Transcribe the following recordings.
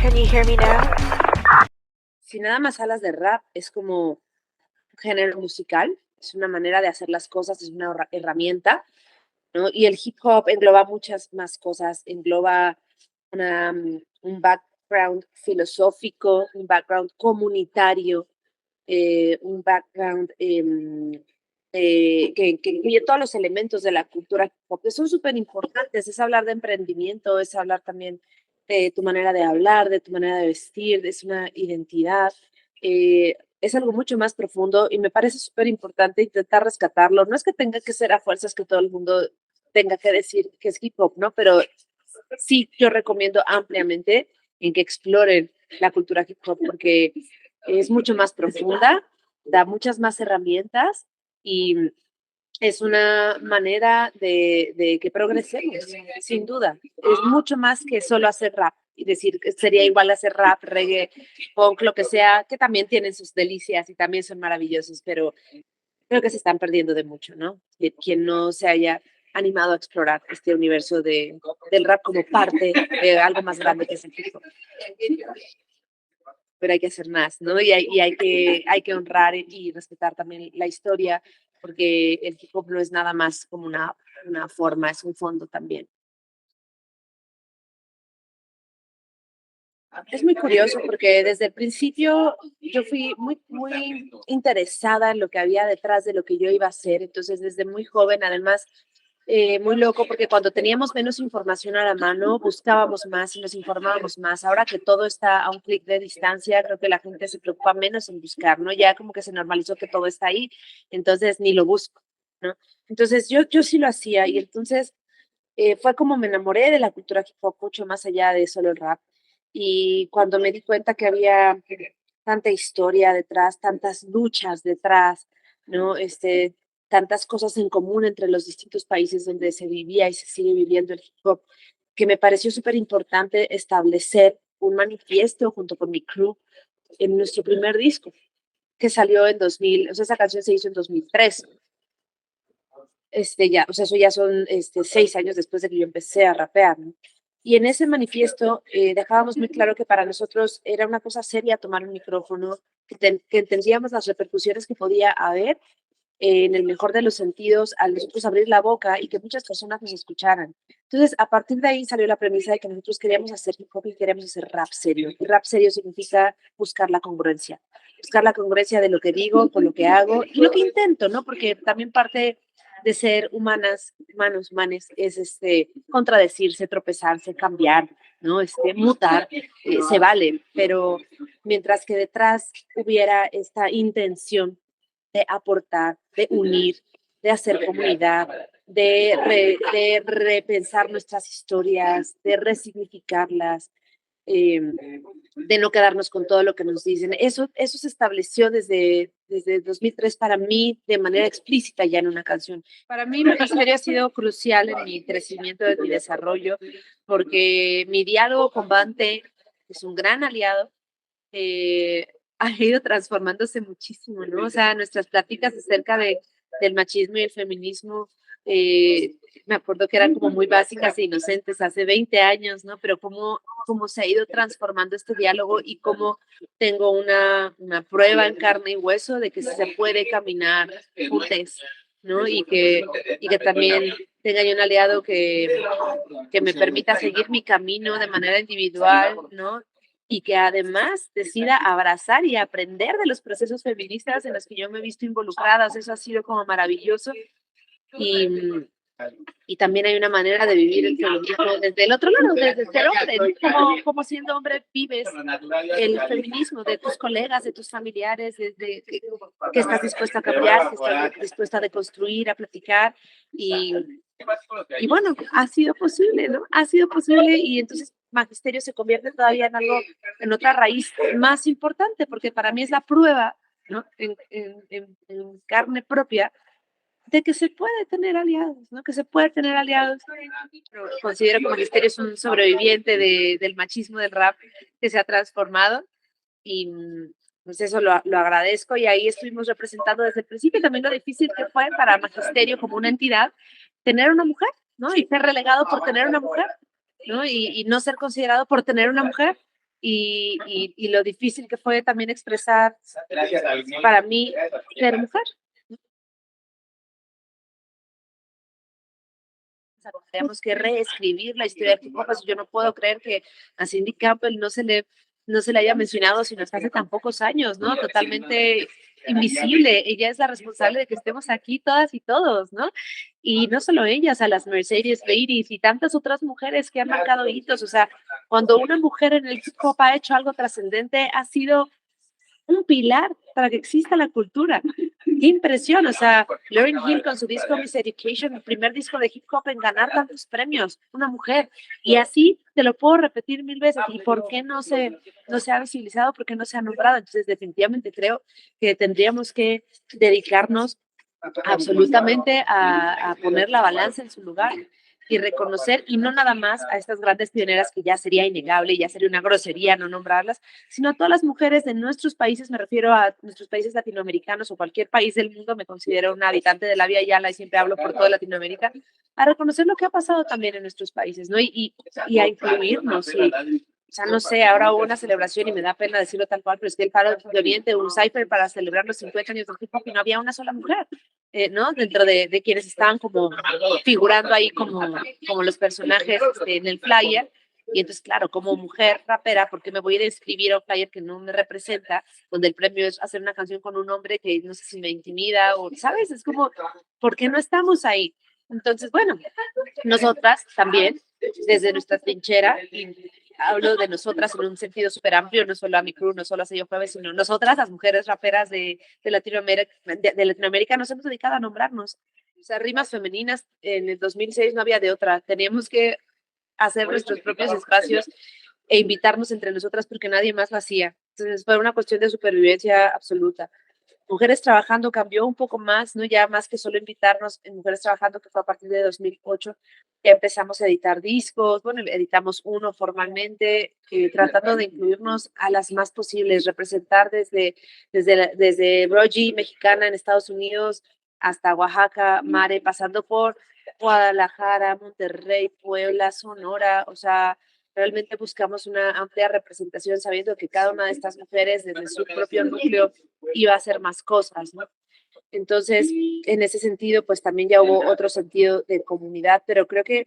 Can you hear me now? Si nada más hablas de rap, es como un género musical, es una manera de hacer las cosas, es una herramienta, ¿no? Y el hip hop engloba muchas más cosas, engloba un background filosófico, un background comunitario, un background que incluye todos los elementos de la cultura hip hop, que son súper importantes. Es hablar de emprendimiento, es hablar también de tu manera de hablar, de tu manera de vestir, es una identidad. Es algo mucho más profundo y me parece súper importante intentar rescatarlo. No es que tenga que ser a fuerzas que todo el mundo tenga que decir que es hip hop, ¿no? Pero sí, yo recomiendo ampliamente en que exploren la cultura hip hop porque es mucho más profunda, da muchas más herramientas y es una manera de que progresemos, sin duda. Es mucho más que solo hacer rap y decir que sería igual hacer rap, reggae, punk, lo que sea, que también tienen sus delicias y también son maravillosos, pero creo que se están perdiendo de mucho, ¿no? De quien no se haya animado a explorar este universo del rap como parte de algo más grande que es el hip hop. Pero hay que hacer más, ¿no? Y hay que honrar y respetar también la historia, porque el hip hop no es nada más como una forma, es un fondo también. Es muy curioso porque desde el principio yo fui muy interesada en lo que había detrás de lo que yo iba a hacer, entonces desde muy joven, además, muy loco porque cuando teníamos menos información a la mano, buscábamos más y nos informábamos más. Ahora que todo está a un clic de distancia, creo que la gente se preocupa menos en buscar, ¿no? Ya como que se normalizó que todo está ahí, entonces ni lo busco, ¿no? Entonces yo sí lo hacía y entonces fue como me enamoré de la cultura hip hop mucho más allá de solo el rap. Y cuando me di cuenta que había tanta historia detrás, tantas luchas detrás, ¿no? Tantas cosas en común entre los distintos países donde se vivía y se sigue viviendo el hip hop, que me pareció súper importante establecer un manifiesto junto con mi crew en nuestro primer disco, que salió en 2000, o sea, esa canción se hizo en 2003. Ya, o sea, eso ya son 6 años después de que yo empecé a rapear, ¿no? Y en ese manifiesto dejábamos muy claro que para nosotros era una cosa seria tomar un micrófono, que entendíamos las repercusiones que podía haber en el mejor de los sentidos al nosotros abrir la boca y que muchas personas nos escucharan. Entonces, a partir de ahí salió la premisa de que nosotros queríamos hacer hip hop y queríamos hacer rap serio. Y rap serio significa buscar la congruencia de lo que digo con lo que hago y lo que intento, ¿no? Porque también parte de ser humanos, humanes, es contradecirse, tropezarse, cambiar, ¿no? Mutar, se vale, pero mientras que detrás hubiera esta intención de aportar, de unir, de hacer comunidad, de repensar nuestras historias, de resignificarlas, eh, de no quedarnos con todo lo que nos dicen. Eso se estableció desde 2003 para mí de manera explícita ya en una canción. Para mí Magisterio ha sido crucial en mi crecimiento, en mi desarrollo, porque mi diálogo con Bante es un gran aliado. Ha ido transformándose muchísimo, ¿no? O sea, nuestras pláticas acerca del machismo y el feminismo, eh, me acuerdo que eran como muy básicas e inocentes hace 20 años, ¿no? Pero cómo se ha ido transformando este diálogo y cómo tengo una prueba en carne y hueso de que se puede caminar juntos, ¿no? Y que también tenga yo un aliado que me permita seguir mi camino de manera individual, ¿no? Y que además decida abrazar y aprender de los procesos feministas en los que yo me he visto involucrada. Eso ha sido como maravilloso. Y, y también hay una manera de vivir el feminismo desde el otro lado, desde ser hombre, ¿no? Como siendo hombre vives el feminismo de tus colegas, de tus familiares, desde que estás dispuesta a cambiar, que estás dispuesta a deconstruir, a platicar. Y bueno, ha sido posible, ¿no? Ha sido posible y entonces magisterio se convierte todavía en algo, en otra raíz más importante, porque para mí es la prueba, ¿no? En carne propia de que se puede tener aliados, ¿no? Que se puede tener aliados. Pero considero que magisterio es un sobreviviente del machismo del rap que se ha transformado y pues eso lo agradezco y ahí estuvimos representando desde el principio también lo difícil que fue para magisterio como una entidad tener una mujer, ¿no? Y ser relegado por tener una mujer, ¿no? Y no ser considerado por tener una mujer. y lo difícil que fue también expresar para mí ser mujer. O sea, tenemos que reescribir la historia del hip hop. Yo no puedo creer que a Cindy Campbell no se le haya mencionado sino hasta hace tan pocos años, ¿no? Totalmente invisible. Ella es la responsable de que estemos aquí todas y todos, ¿no? Y no solo ellas, a las Mercedes Ladies y tantas otras mujeres que han marcado hitos. O sea, cuando una mujer en el hip hop ha hecho algo trascendente, ha sido un pilar para que exista la cultura. Qué impresión, o sea, Lauryn Hill con su disco Miss Education, el primer disco de hip hop en ganar tantos premios, una mujer. Y así te lo puedo repetir 1000 veces. ¿Y por qué no se ha visibilizado? ¿Por qué no se ha nombrado? Entonces, definitivamente creo que tendríamos que dedicarnos absolutamente a poner la balanza en su lugar y reconocer, y no nada más a estas grandes pioneras que ya sería innegable y ya sería una grosería no nombrarlas, sino a todas las mujeres de nuestros países, me refiero a nuestros países latinoamericanos o cualquier país del mundo, me considero una habitante de la Vía Yala y siempre hablo por toda Latinoamérica, a reconocer lo que ha pasado también en nuestros países, ¿no? Y a incluirnos. O sea, no sé, ahora hubo una celebración y me da pena decirlo tal cual, pero es que el Faro de Oriente, un cipher para celebrar los 50 años del hip hop y no había una sola mujer, ¿no? Dentro de quienes estaban como figurando ahí como los personajes en el flyer. Y entonces, claro, como mujer rapera, ¿por qué me voy a ir a escribir a un flyer que no me representa, donde el premio es hacer una canción con un hombre que no sé si me intimida o, ¿sabes? Es como, ¿por qué no estamos ahí? Entonces, bueno, nosotras también, desde nuestra trinchera, y hablo de nosotras en un sentido súper amplio, no solo a mi crew, no solo a Sello Jueves, sino nosotras, las mujeres raperas de Latinoamérica, de Latinoamérica, nos hemos dedicado a nombrarnos. O sea, rimas femeninas en el 2006 no había de otra. Teníamos que hacer nuestros propios espacios e invitarnos entre nosotras porque nadie más lo hacía. Entonces fue una cuestión de supervivencia absoluta. Mujeres Trabajando cambió un poco más, no ya más que solo invitarnos en Mujeres Trabajando, que fue a partir de 2008, ya empezamos a editar discos, bueno, editamos uno formalmente, tratando de incluirnos a las más posibles, representar desde Brogy, mexicana en Estados Unidos, hasta Oaxaca, Mare, pasando por Guadalajara, Monterrey, Puebla, Sonora, o sea, realmente buscamos una amplia representación sabiendo que cada una de estas mujeres desde su propio núcleo iba a hacer más cosas, ¿no? Entonces, en ese sentido, pues también ya hubo otro sentido de comunidad, pero creo que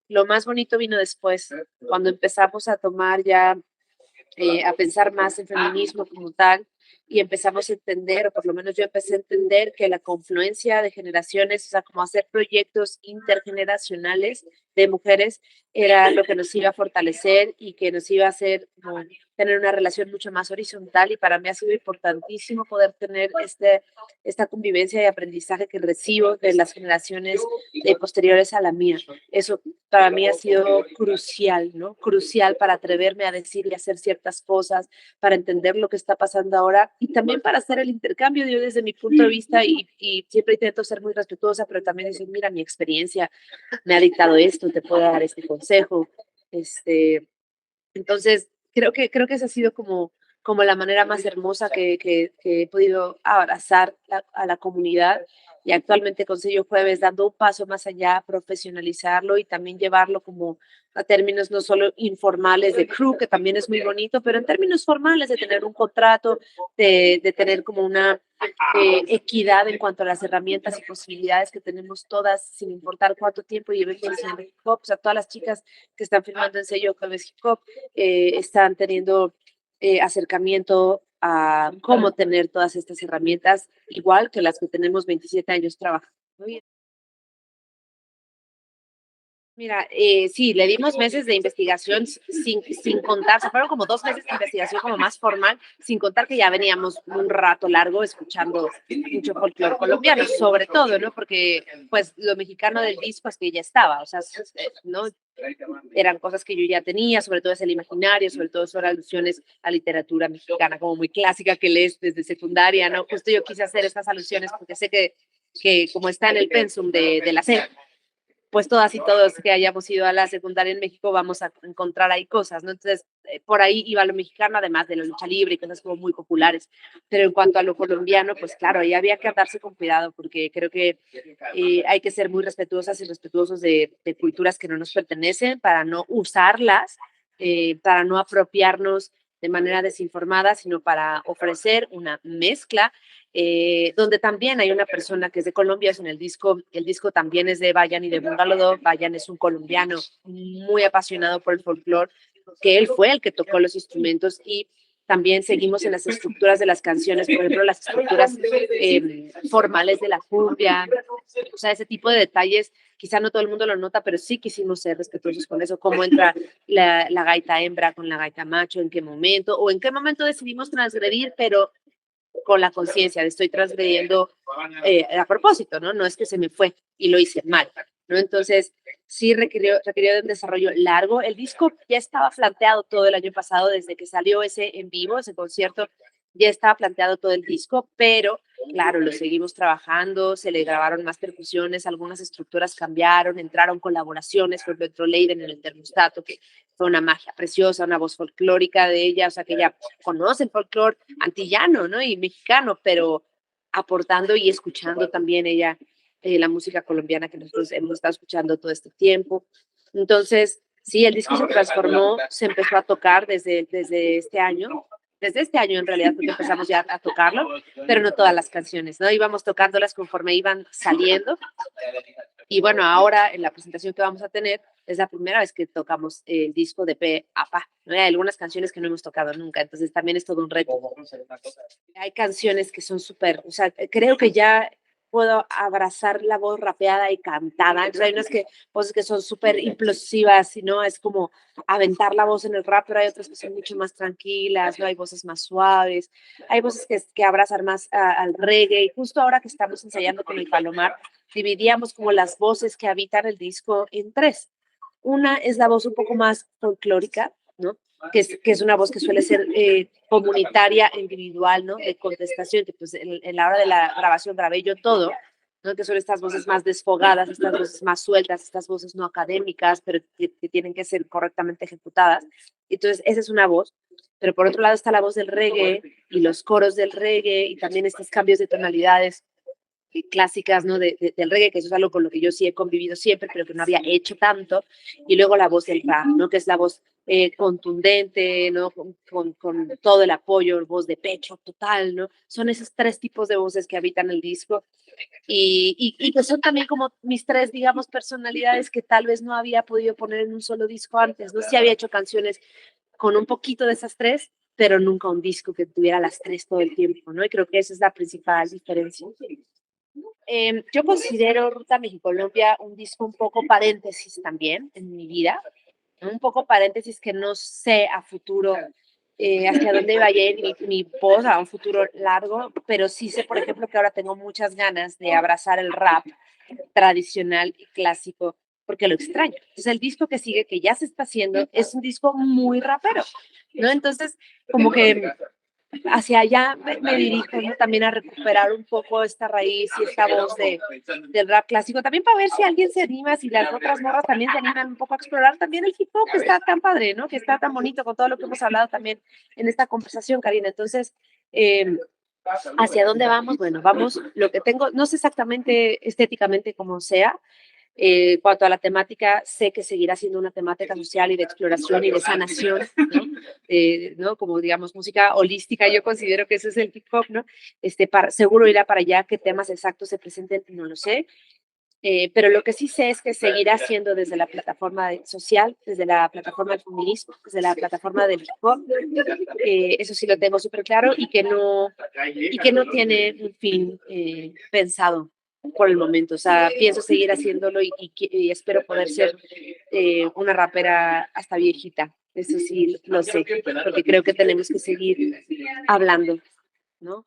lo más bonito vino después, cuando empezamos a tomar ya, a pensar más en feminismo como tal, y empezamos a entender, o por lo menos yo empecé a entender que la confluencia de generaciones, o sea, como hacer proyectos intergeneracionales de mujeres, era lo que nos iba a fortalecer y que nos iba a hacer como tener una relación mucho más horizontal, y para mí ha sido importantísimo poder tener esta convivencia y aprendizaje que recibo de las generaciones posteriores a la mía. Eso para mí ha sido crucial, ¿no? Crucial para atreverme a decir y hacer ciertas cosas, para entender lo que está pasando ahora y también para hacer el intercambio. Yo desde mi punto de vista y siempre intento ser muy respetuosa, pero también decir, mira, mi experiencia me ha dictado esto, te puedo dar este consejo. Entonces, creo que esa ha sido como la manera más hermosa que he podido abrazar a la comunidad, y actualmente con Sello Jueves dando un paso más allá, profesionalizarlo y también llevarlo como a términos no solo informales de crew, que también es muy bonito, pero en términos formales de tener un contrato, de tener como una equidad en cuanto a las herramientas y posibilidades que tenemos todas, sin importar cuánto tiempo llevemos haciendo hip hop. O sea, todas las chicas que están firmando en Sello Jueves Hip Hop están teniendo acercamiento a cómo tener todas estas herramientas, igual que las que tenemos 27 años trabajando. Mira, sí, le dimos meses de investigación sin contar, se fueron como 2 meses de investigación como más formal, sin contar que ya veníamos un rato largo escuchando mucho folclore colombiano, sobre todo, ¿no? Porque pues lo mexicano del disco es que ya estaba, o sea, ¿no? Eran cosas que yo ya tenía, sobre todo es el imaginario, sobre todo son alusiones a literatura mexicana como muy clásica que lees desde secundaria, ¿no? Justo yo quise hacer estas alusiones porque sé que como está en el pensum de la SEP, pues todas y todos que hayamos ido a la secundaria en México vamos a encontrar ahí cosas, ¿no? Entonces, por ahí iba lo mexicano, además de la lucha libre y cosas como muy populares. Pero en cuanto a lo colombiano, pues claro, ahí había que andarse con cuidado, porque creo que hay que ser muy respetuosas y respetuosos de culturas que no nos pertenecen para no usarlas para no apropiarnos de manera desinformada, sino para ofrecer una mezcla donde también hay una persona que es de Colombia, es en el disco también es de Bayan y de Bungalodó. Bayan es un colombiano muy apasionado por el folclore, que él fue el que tocó los instrumentos y también seguimos en las estructuras de las canciones, por ejemplo, las estructuras formales de la cumbia, o sea, ese tipo de detalles, quizá no todo el mundo lo nota, pero sí quisimos ser respetuosos con eso, cómo entra la gaita hembra con la gaita macho, en qué momento, o en qué momento decidimos transgredir, pero con la conciencia de estoy transgrediendo a propósito, ¿no? No es que se me fue y lo hice mal, ¿no? Entonces, sí requirió de un desarrollo largo. El disco ya estaba planteado todo el año pasado, desde que salió ese en vivo, ese concierto, ya estaba planteado todo el disco, pero claro, lo seguimos trabajando, se le grabaron más percusiones, algunas estructuras cambiaron, entraron colaboraciones, por ejemplo, entró Leiden en el termostato, que fue una magia preciosa, una voz folclórica de ella, o sea, que ella conoce el folclore antillano, ¿no? Y mexicano, pero aportando y escuchando también ella la música colombiana que nosotros hemos estado escuchando todo este tiempo. Entonces, sí, el disco se transformó, se empezó a tocar desde este año en realidad, porque empezamos ya a tocarlo, pero no todas las canciones, ¿no? Íbamos tocándolas conforme iban saliendo. Y bueno, ahora en la presentación que vamos a tener, es la primera vez que tocamos el disco de pe a pa, ¿no? Hay algunas canciones que no hemos tocado nunca, entonces también es todo un reto. Hay canciones que son súper, o sea, creo que ya puedo abrazar la voz rapeada y cantada. Entonces hay unas voces que son súper implosivas, ¿no? Es como aventar la voz en el rap, pero hay otras que son mucho más tranquilas, ¿no? Hay voces más suaves, hay voces que abrazan más al reggae. Y justo ahora que estamos ensayando con el Palomar, dividíamos como las voces que habitan el disco en tres. Una es la voz un poco más folclórica, ¿no? Que es una voz que suele ser comunitaria, individual, ¿no? De contestación, que pues en la hora de la grabación grabé yo todo, ¿no? Que son estas voces más desfogadas, estas voces más sueltas, estas voces no académicas, pero que tienen que ser correctamente ejecutadas. Entonces, esa es una voz. Pero por otro lado está la voz del reggae y los coros del reggae y también estos cambios de tonalidades clásicas, ¿no? Del reggae, que eso es algo con lo que yo sí he convivido siempre, pero que no había hecho tanto, y luego la voz del rap, ¿no? Que es la voz contundente, ¿no? Con todo el apoyo, voz de pecho total, ¿no? Son esos tres tipos de voces que habitan el disco y que son también como mis tres, digamos, personalidades que tal vez no había podido poner en un solo disco antes, ¿no? Sí había hecho canciones con un poquito de esas tres, pero nunca un disco que tuviera las tres todo el tiempo, ¿no? Y creo que esa es la principal diferencia. Yo considero Ruta México-Colombia un disco un poco paréntesis también en mi vida, un poco paréntesis que no sé a futuro hacia dónde va a ir mi voz a un futuro largo, pero sí sé, por ejemplo, que ahora tengo muchas ganas de abrazar el rap tradicional y clásico porque lo extraño. Entonces el disco que sigue, que ya se está haciendo, es un disco muy rapero, ¿no? Entonces, como que hacia allá me dirijo, ¿no? También a recuperar un poco esta raíz y esta voz del rap clásico, también para ver si alguien se anima, si las otras morras también se animan un poco a explorar también el hip hop, que está tan padre, ¿no? Que está tan bonito con todo lo que hemos hablado también en esta conversación, Karina. Entonces, ¿hacia dónde vamos? Bueno, vamos, lo que tengo, no sé exactamente estéticamente cómo sea, cuanto a la temática, sé que seguirá siendo una temática social y de exploración y de sanación, ¿no? ¿No? Como digamos, música holística, yo considero que ese es el hip hop, ¿no? Seguro irá para allá, qué temas exactos se presenten, no lo sé. Pero lo que sí sé es que seguirá siendo desde la plataforma social, desde la plataforma del feminismo, desde la plataforma del hip hop. Eso sí lo tengo súper claro y que no tiene un fin pensado por el momento. O sea, pienso seguir haciéndolo y espero poder ser una rapera hasta viejita. Eso sí lo sé, porque creo que tenemos que seguir hablando, ¿no?